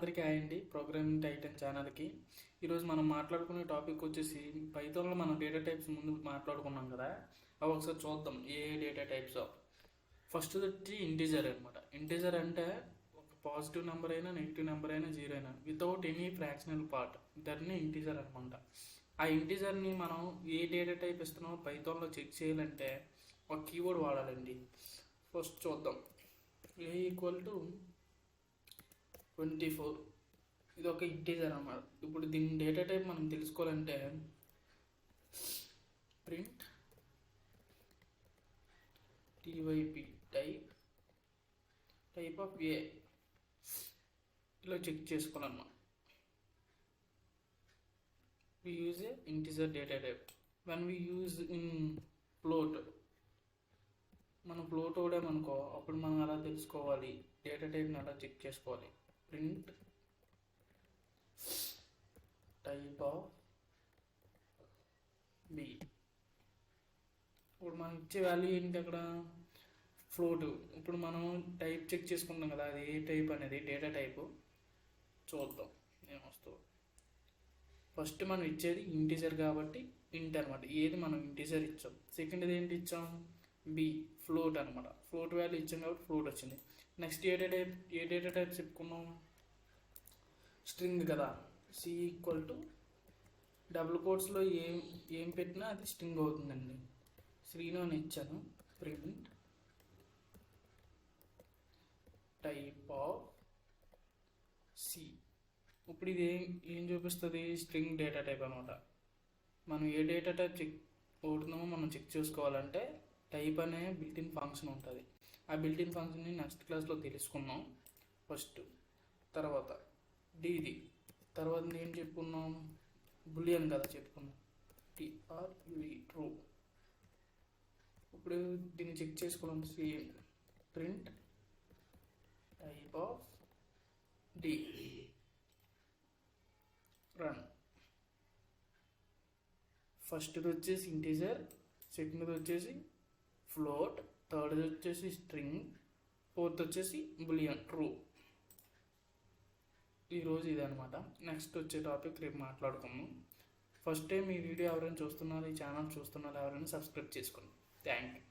అందరికీ హాయ్ అండి. ప్రోగ్రామింగ్ టైటన్ ఛానల్కి ఈరోజు మనం మాట్లాడుకునే టాపిక్ వచ్చేసి పైథాన్లో మనం డేటా టైప్స్ ముందు మాట్లాడుకున్నాం కదా, అవి ఒకసారి చూద్దాం. ఏ డేటా టైప్స్ ఫస్ట్ వచ్చి ఇంటీజర్ అనమాట. ఇంటీజర్ అంటే ఒక పాజిటివ్ నెంబర్ అయినా నెగిటివ్ నెంబర్ అయినా జీరో అయినా వితౌట్ ఎనీ ఫ్రాక్షనల్ పార్ట్, దాన్ని ఇంటీజర్ అనమాట. ఆ ఇంటీజర్ని మనం ఏ డేటా టైప్ ఇస్తున్నామో పైథాన్లో చెక్ చేయాలంటే ఒక కీవర్డ్ వాడాలండి. ఫస్ట్ చూద్దాం. ఏ ఈక్వల్ టు 24, ఇది ఒక ఇంటీజర్ అన్నమాట. ఇప్పుడు దీని డేటా టైప్ మనం తెలుసుకోవాలంటే ప్రింట్ typ టైప్ ఆఫ్ ఏ ఇలా చెక్ చేసుకోవాలన్నమాట. we use a integer data type when we use in float. మనం ఫ్లోట్ ఓడామనుకో, అప్పుడు మనం అలా తెలుసుకోవాలి, డేటా టైప్ని అలా చెక్ చేసుకోవాలి. Print type of b. ఇప్పుడు మనం ఇచ్చే వాల్యూ ఏంటి అక్కడ? ఫ్లోట్. ఇప్పుడు మనం టైప్ చెక్ చేసుకుంటాం కదా, అది ఏ టైప్ అనేది డేటా టైపు చూద్దాం ఏమొస్తుందో. ఫస్ట్ మనం ఇచ్చేది ఇంటీజర్ కాబట్టి ఇంట్ అనమాట. ఏది మనం ఇంటీజర్ ఇచ్చాం. సెకండ్ది ఏంటి ఇచ్చాం? బి, ఫ్లోట్ అనమాట. ఫ్లోట్ వాల్యూ ఇచ్చాం కాబట్టి ఫ్లోట్ వచ్చింది. నెక్స్ట్ ఏ డేటా టైప్ చెప్పుకున్నాం? స్ట్రింగ్ కదా. సి ఈక్వల్ టు డబుల్ కోట్స్లో ఏం పెట్టినా అది స్ట్రింగ్ అవుతుందండి. శ్రీను అని ఇచ్చాను. Print type of C. ఇప్పుడు ఇది ఏం చూపిస్తుంది? స్ట్రింగ్ డేటా టైప్ అనమాట. మనం ఏ డేటా టైప్ చెక్ అవుతున్నామో మనం చెక్ చేసుకోవాలంటే టైప్ అనే బిల్టిన్ ఫంక్షన్ ఉంటుంది. ఆ బిల్టిన్ ఫంక్షన్ని నెక్స్ట్ క్లాస్లో తెలుసుకున్నాం ఫస్ట్. తర్వాత డిది తర్వాత ఏం చెప్పుకున్నాం? బులియన్ కదా చెప్పుకున్నాం. T R U E true. ఇప్పుడు దీన్ని చెక్ చేసుకోవడం same. Print type of D. Run. ఫస్ట్ది వచ్చేసి ఇంటీజర్, సెకండ్ది వచ్చేసి ఫ్లోట్, థర్డ్ది వచ్చేసి స్ట్రింగ్, ఫోర్త్ వచ్చేసి బులియన్ ట్రూ. ఈరోజు ఇదనమాట. నెక్స్ట్ వచ్చే టాపిక్ రేపు మాట్లాడుకుందాం. ఫస్ట్ టైం ఈ వీడియో ఎవరైనా చూస్తున్నారు, ఈ ఛానల్ చూస్తున్నారు ఎవరైనా సబ్స్క్రైబ్ చేసుకోండి. Thank you.